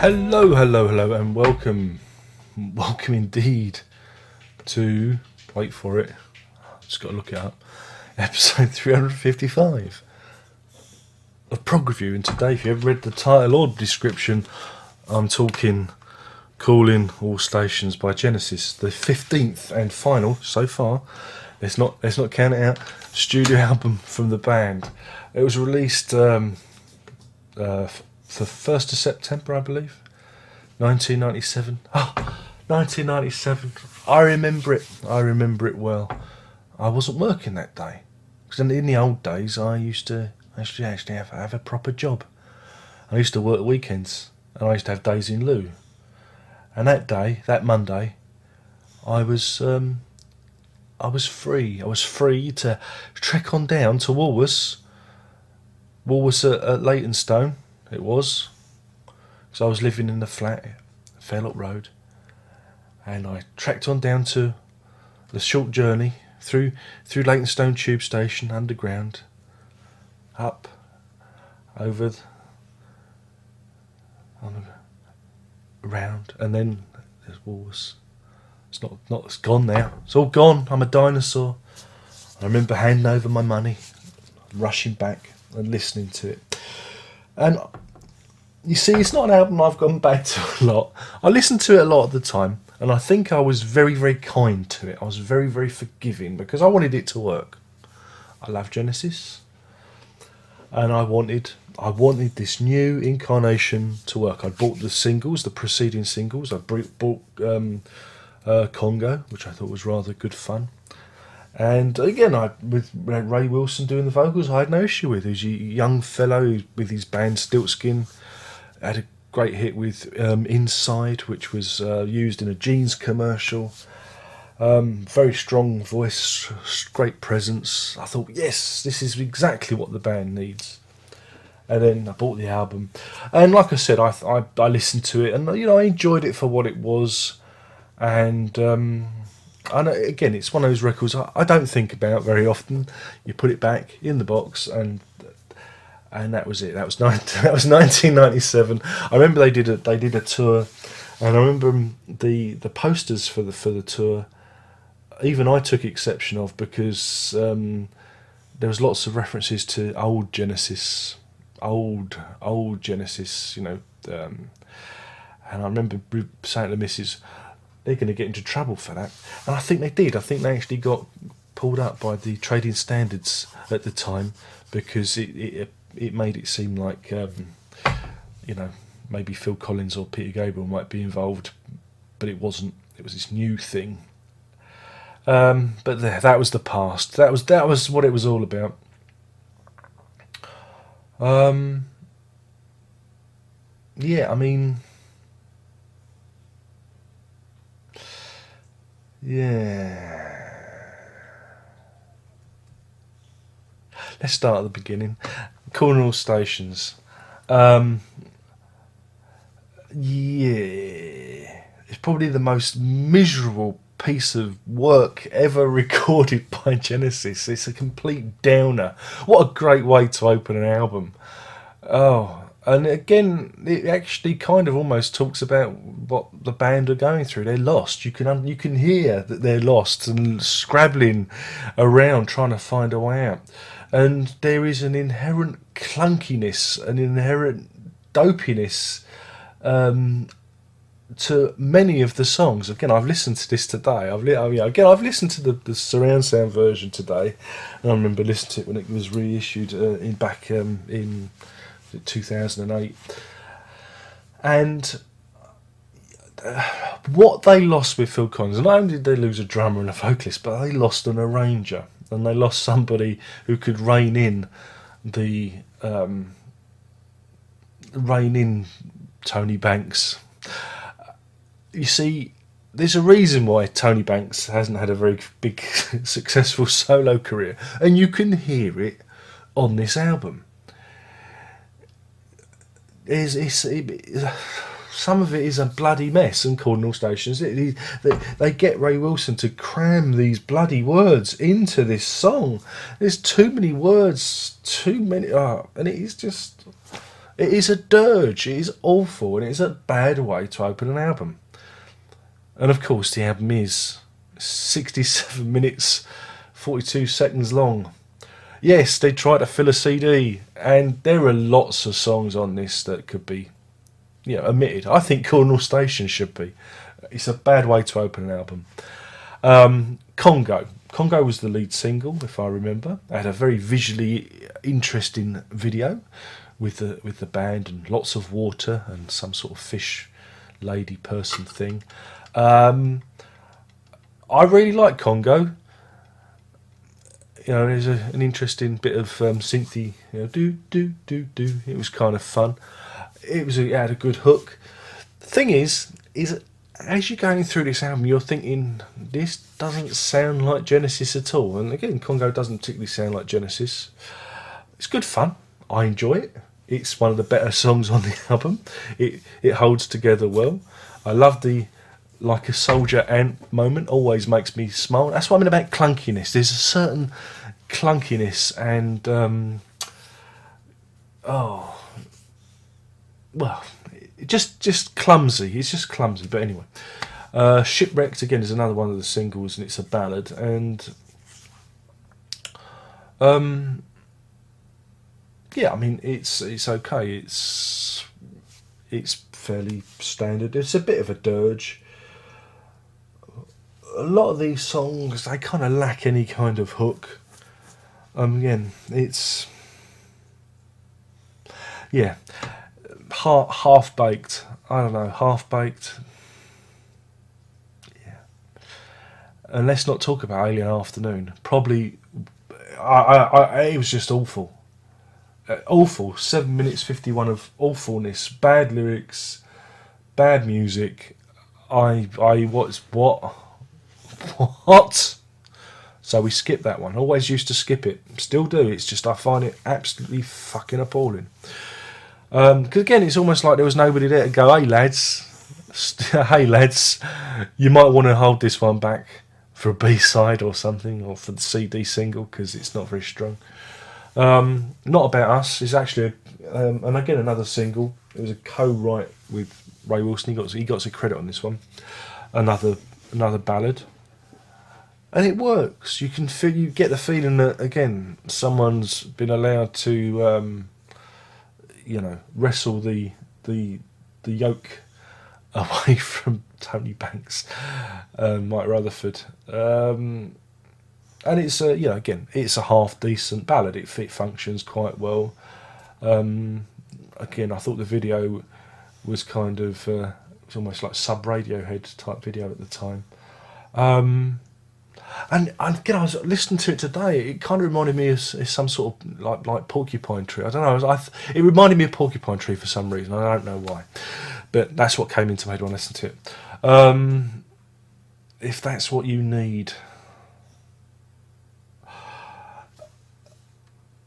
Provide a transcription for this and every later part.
Hello, hello, hello, and welcome indeed to, wait for it, just got to look it up, episode 355 of Prog Review. And today, if you ever read the title or description, I'm talking Calling All Stations by Genesis, the 15th and final, so far, let's not count it out, studio album from the band. It was released the 1st of September, I believe, 1997. Oh, 1997. I remember it well. I wasn't working that day. Because in the old days, I used to actually have a proper job. I used to work weekends, and I used to have days in lieu. And that Monday, I was free. I was free to trek on down to Woolworths at Leytonstone. It was. So I was living in a flat, Fairlock Road, and I trekked on down to the short journey through Leytonstone Tube Station, underground, up, over, around, and then there's Woolworths. It's gone now. It's all gone. I'm a dinosaur. I remember handing over my money, rushing back and listening to it. And you see, it's not an album I've gone back to a lot. I listened to it a lot at the time, and I think I was very, very kind to it. I was very, very forgiving because I wanted it to work. I love Genesis, and I wanted this new incarnation to work. I bought the preceding singles. I bought Congo, which I thought was rather good fun. And again, with Ray Wilson doing the vocals, I had no issue with. He was a young fellow with his band Stiltskin. Had a great hit with Inside, which was used in a jeans commercial. Very strong voice, great presence. I thought, yes, this is exactly what the band needs. And then I bought the album, and like I said, I listened to it, and I enjoyed it for what it was. And again, it's one of those records I don't think about very often. You put it back in the box, and that was it. That was 1997. I remember they did a tour, and I remember the posters for the tour. Even I took exception of, because there was lots of references to old Genesis, old Genesis. And I remember saying to the missus, they're going to get into trouble for that, and I think they did. I think they actually got pulled up by the trading standards at the time, because it made it seem like maybe Phil Collins or Peter Gabriel might be involved, but it wasn't. It was this new thing. But that was the past. That was what it was all about. Yeah, I mean, yeah. Let's start at the beginning. Calling All Stations. Yeah. It's probably the most miserable piece of work ever recorded by Genesis. It's a complete downer. What a great way to open an album. Oh, and again, it actually kind of almost talks about what the band are going through. They're lost. You can hear that they're lost and scrabbling around trying to find a way out. And there is an inherent clunkiness, an inherent dopiness to many of the songs. Again, I've listened to this today. I've listened to the surround sound version today, and I remember listening to it when it was reissued in 2008. And what they lost with Phil Collins, not only did they lose a drummer and a vocalist, but they lost an arranger, and they lost somebody who could rein in Tony Banks. You see, there's a reason why Tony Banks hasn't had a very big, successful solo career, and you can hear it on this album. Some of it is a bloody mess, and Calling All Stations. They get Ray Wilson to cram these bloody words into this song. There's too many words, and it is just It is a dirge. It is awful, and it's a bad way to open an album. And of course, the album is 67 minutes, 42 seconds long. Yes, they tried to fill a CD, and there are lots of songs on this that could be, omitted. I think Cornwall Station should be. It's a bad way to open an album. Congo. Congo was the lead single, if I remember. It had a very visually interesting video with the band and lots of water and some sort of fish lady person thing. I really like Congo. There's an interesting bit of synthy, do do do do. It was kind of fun. It had a good hook. The thing is as you're going through this album, you're thinking, this doesn't sound like Genesis at all. And again, Congo doesn't particularly sound like Genesis. It's good fun. I enjoy it. It's one of the better songs on the album. It holds together well. I love the like a soldier ant moment. Always makes me smile. That's what I mean about clunkiness. There's a certain clunkiness and just clumsy. It's just clumsy. But anyway, Shipwrecked again is another one of the singles, and it's a ballad. And yeah, I mean it's okay. It's fairly standard. It's a bit of a dirge. A lot of these songs, they kind of lack any kind of hook. Again, it's half baked. I don't know, half baked. Yeah. And let's not talk about Alien Afternoon. Probably, it was just awful. Awful. 7 minutes 51 of awfulness. Bad lyrics. Bad music. What? So we skipped that one. Always used to skip it. Still do. It's just I find it absolutely fucking appalling. Because again, it's almost like there was nobody there to go, hey lads, you might want to hold this one back for a B-side or something, or for the CD single, because it's not very strong. Not About Us is actually, and again another single. It was a co-write with Ray Wilson. He got some credit on this one. Another ballad. And it works. You get the feeling that again someone's been allowed to, wrestle the yoke away from Tony Banks, Mike Rutherford, and it's it's a half decent ballad. It functions quite well. Again, I thought the video was kind of it was almost like sub Radiohead type video at the time. And again, I was listening to it today. It kind of reminded me of some sort of like Porcupine Tree. I don't know. It reminded me of Porcupine Tree for some reason. I don't know why, but that's what came into my head when I listened to it. If that's what you need,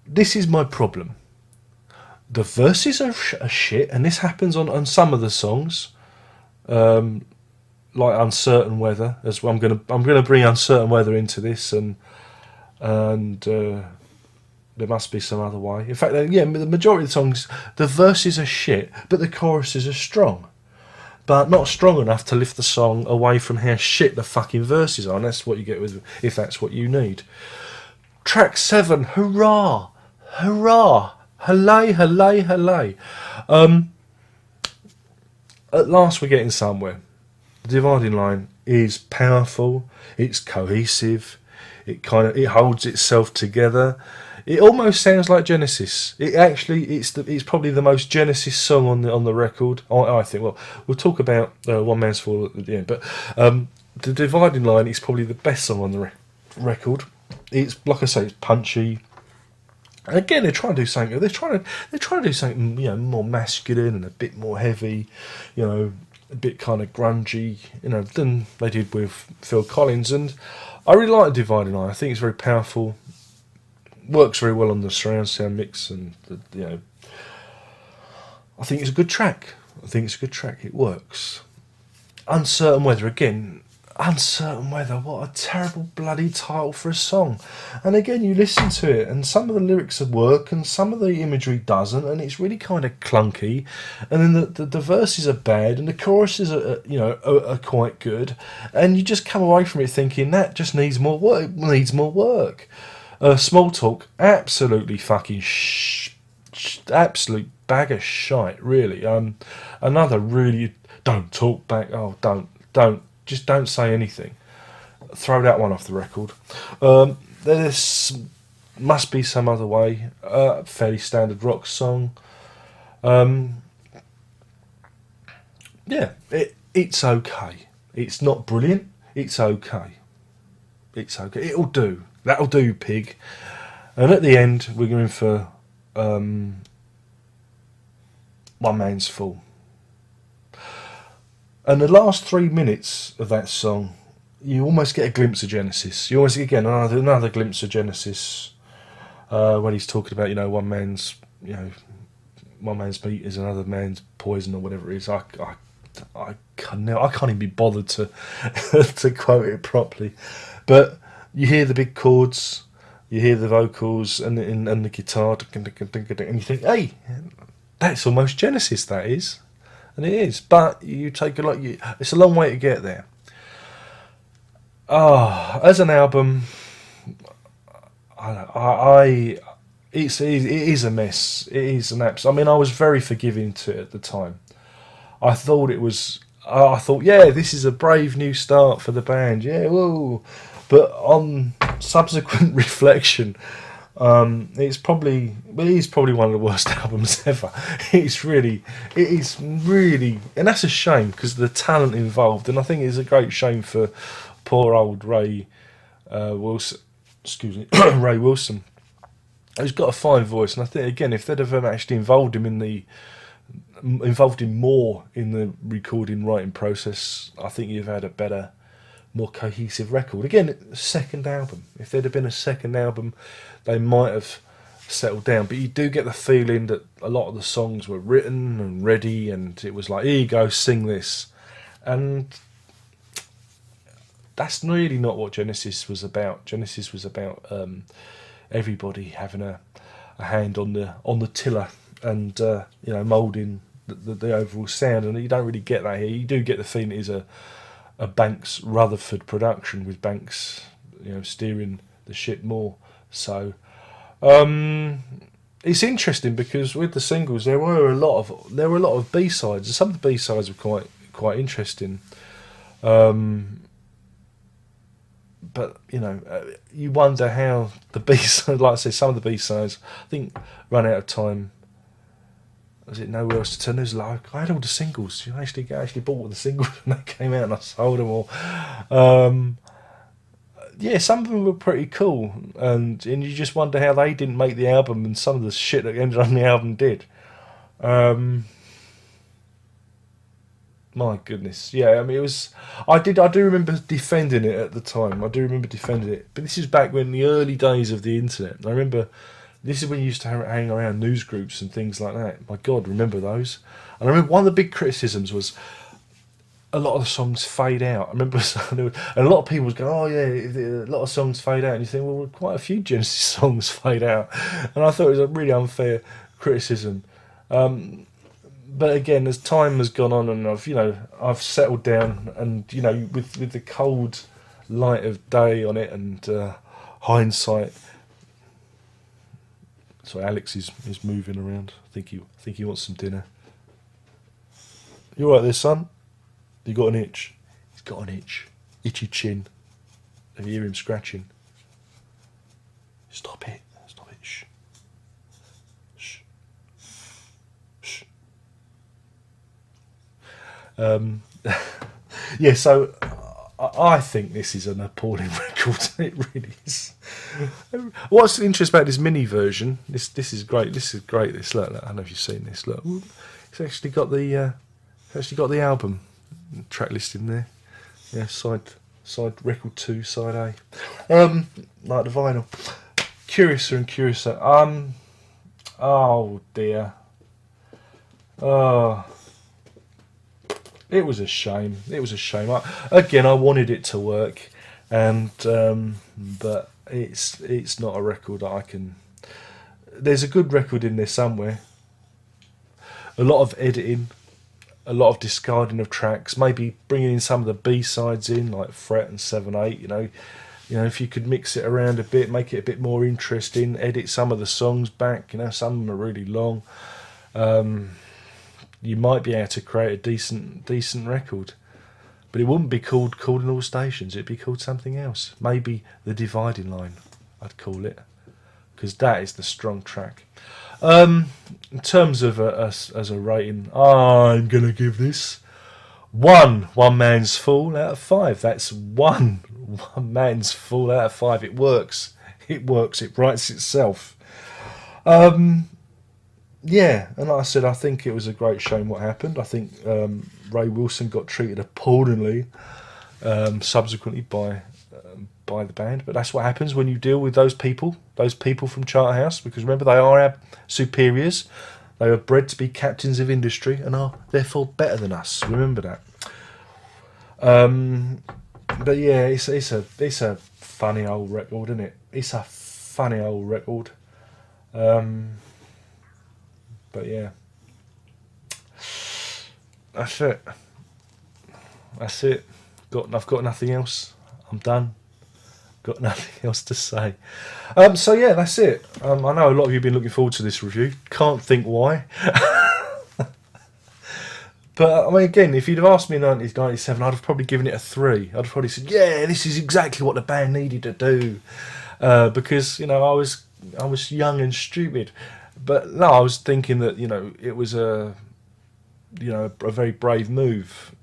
this is my problem. The verses are shit, and this happens on some of the songs. Like Uncertain Weather as well. I'm gonna bring Uncertain Weather into this, and there must be some other way. In fact, the majority of the songs, the verses are shit, but the choruses are strong, but not strong enough to lift the song away from how shit the fucking verses are. And that's what you get with If That's What You Need. Track 7, Hurrah, Hurrah, Hallay, Hallay, Hallay. At last we're getting somewhere. The dividing line is powerful. It's cohesive. It holds itself together. It almost sounds like Genesis. It's probably the most Genesis song on the record. I think. Well, we'll talk about One Man's Fall at the end, but the dividing line is probably the best song on the record. It's like I say, it's punchy. And again, they're trying to do something. They're trying to do something more masculine and a bit more heavy, a bit kind of grungy, than they did with Phil Collins. And I really like the dividing line. I think it's very powerful. Works very well on the surround sound mix, and I think it's a good track. It works. Uncertain Weather again. Uncertain Weather, what a terrible bloody title for a song. And again, you listen to it, and some of the lyrics work, and some of the imagery doesn't, and it's really kind of clunky. And then the verses are bad, and the choruses are quite good, and you just come away from it thinking that just needs more work. Needs more work. Small Talk, absolutely fucking absolute bag of shite, really. Another really don't talk back. Oh, don't. Just don't say anything. Throw that one off the record. There must be some other way. Fairly standard rock song. Yeah, it's okay. It's not brilliant. It's okay. It's okay. It'll do. That'll do, pig. And at the end, we're going for One Man's Fool. And the last 3 minutes of that song, you almost get a glimpse of Genesis. You almost get, again, another glimpse of Genesis when he's talking about, one man's meat is another man's poison or whatever it is. I can't even be bothered to to quote it properly, but you hear the big chords, you hear the vocals and the guitar, and you think, hey, that's almost Genesis. That is. And it is, but you take a lot. It's a long way to get there. As an album, it is a mess. It is an absolute. I mean, I was very forgiving to it at the time. I thought, yeah, this is a brave new start for the band. Yeah, whoa. But on subsequent reflection, it is probably one of the worst albums ever. It is really, and that's a shame because the talent involved, and I think it's a great shame for poor old Ray Wilson. Excuse me, Ray Wilson, who's got a fine voice, and I think again, if they'd have actually involved him more in the recording writing process, I think you've had a better, more cohesive record. Again, second album. If there'd have been a second album, they might have settled down. But you do get the feeling that a lot of the songs were written and ready, and it was like, here you go, sing this. And that's really not what Genesis was about. Genesis was about everybody having a hand on the tiller and moulding the overall sound. And you don't really get that here. You do get the feeling it is a Banks Rutherford production with Banks, steering the ship more. So it's interesting because with the singles there were a lot of B-sides, and some of the B-sides were quite interesting. But you wonder how the B-sides, like I say, some of the B-sides, I think, run out of time. Was it Nowhere Else to Turn? There's like, I had all the singles. I actually bought all the singles when they came out, and I sold them all. Yeah, some of them were pretty cool, and you just wonder how they didn't make the album, and some of the shit that ended on the album did. My goodness, yeah. I mean, it was. I do remember defending it at the time. I do remember defending it, but this is back when the early days of the internet. I remember. This is when you used to hang around news groups and things like that. My God, remember those? And I remember one of the big criticisms was a lot of the songs fade out. I remember, and a lot of people was going, "Oh yeah, a lot of songs fade out." And you think, well, quite a few Genesis songs fade out. And I thought it was a really unfair criticism. But again, as time has gone on, and I've settled down, and with the cold light of day on it, and hindsight. So Alex is moving around. I think he wants some dinner. You all right there, son? You got an itch? He's got an itch. Itchy chin. I hear him scratching. Stop it. Shh. Shh. Shh. Yeah, so I think this is an appalling record. It really is. What's interesting about this mini version? This is great. This is great. This look. I don't know if you've seen this. Look, it's actually got the album track list in there. Yeah, side record 2, side A. Like the vinyl. Curiouser and curiouser. Oh dear. Oh. It was a shame. It was a shame. I wanted it to work, and but it's not a record that I can. There's a good record in there somewhere. A lot of editing, a lot of discarding of tracks, maybe bringing in some of the B sides in, like Fret and 7/8. If you could mix it around a bit, make it a bit more interesting, edit some of the songs back. Some of them are really long. You might be able to create a decent record, but it wouldn't be called Calling All Stations. It'd be called something else. Maybe The Dividing Line, I'd call it, because that is the strong track. In terms of us as a rating, I'm gonna give this one man's fool out of 5. That's one man's fool out of 5. It works. It writes itself. Yeah, and like I said, I think it was a great shame what happened. I think Ray Wilson got treated appallingly subsequently by the band. But that's what happens when you deal with those people from Charterhouse, because remember, they are our superiors. They were bred to be captains of industry and are therefore better than us. Remember that. But yeah, it's a funny old record, isn't it? It's a funny old record. But yeah, that's it. I've got nothing else. I'm done. Got nothing else to say. So yeah, that's it. I know a lot of you have been looking forward to this review. Can't think why. But I mean, again, if you'd have asked me in 1997, I'd have probably given it a 3. I'd have probably said, yeah, this is exactly what the band needed to do, because I was young and stupid. But no, I was thinking that it was a very brave move,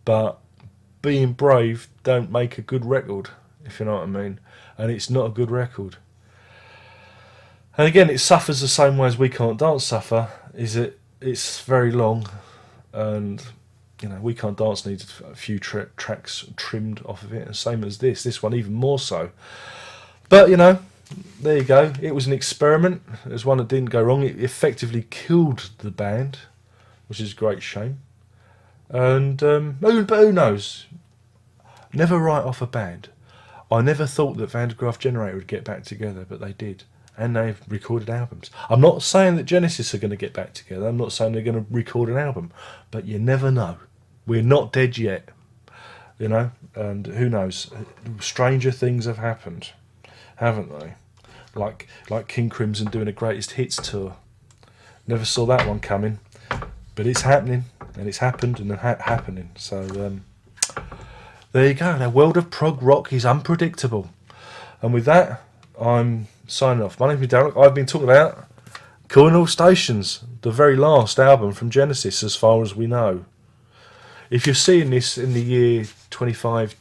but being brave don't make a good record, if you know what I mean. And it's not a good record. And again, it suffers the same way as We Can't Dance suffer. It's very long, and We Can't Dance needs a few tracks trimmed off of it, and same as this one even more so. But there you go. It was an experiment. It was one that didn't go wrong. It effectively killed the band, which is a great shame. And who knows? Never write off a band. I never thought that Van de Graaff Generator would get back together, but they did. And they've recorded albums. I'm not saying that Genesis are going to get back together. I'm not saying they're going to record an album. But you never know. We're not dead yet. And who knows? Stranger things have happened, haven't they? Like King Crimson doing a greatest hits tour. Never saw that one coming, but it's happening, and it's happened, and happening. So there you go. The world of prog rock is unpredictable. And with that, I'm signing off. My name's Derek. I've been talking about Calling All Stations, the very last album from Genesis, as far as we know. If you're seeing this in the year 25,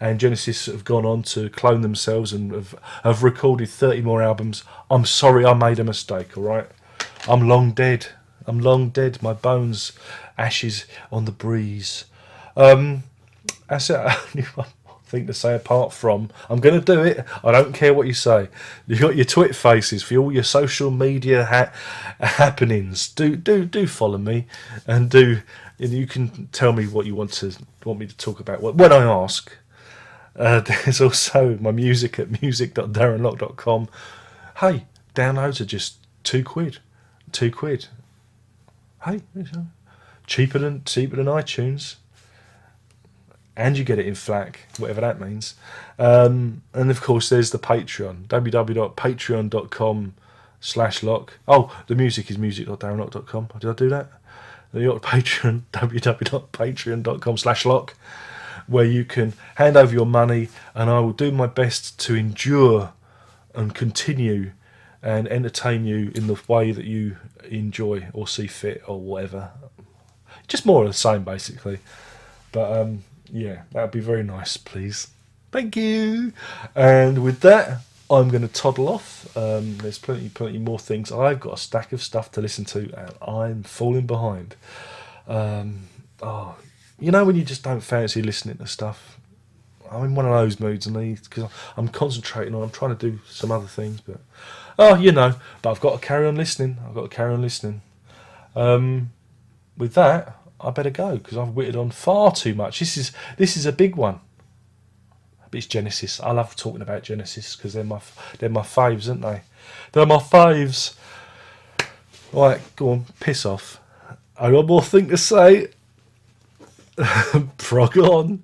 and Genesis have gone on to clone themselves and have recorded 30 more albums, I'm sorry I made a mistake, alright? I'm long dead. My bones, ashes on the breeze. That's it. Only one more thing to say apart from, I'm going to do it. I don't care what you say. You've got your twit faces for all your social media happenings. Do follow me, and you can tell me what you want me to talk about when I ask. There's also my music at music.darrenlock.com. Hey, downloads are just £2. £2. Hey, cheaper than iTunes, and you get it in FLAC, whatever that means. And of course, there's the Patreon, www.patreon.com/lock. Oh, the music is music.darrenlock.com. Did I do that? You got Patreon, www.patreon.com/lock, where you can hand over your money, and I will do my best to endure and continue and entertain you in the way that you enjoy or see fit or whatever. Just more of the same, basically. But yeah, that would be very nice, please. Thank you. And with that, I'm going to toddle off. There's plenty more things. I've got a stack of stuff to listen to, and I'm falling behind. When you just don't fancy listening to stuff. I'm in one of those moods, and because I'm concentrating on, I'm trying to do some other things, but but I've got to carry on listening. with that, I better go because I've witted on far too much. This is a big one. But it's Genesis. I love talking about Genesis because they're my faves, aren't they? They're my faves. Right, go on, piss off. I got more thing to say. Prog on.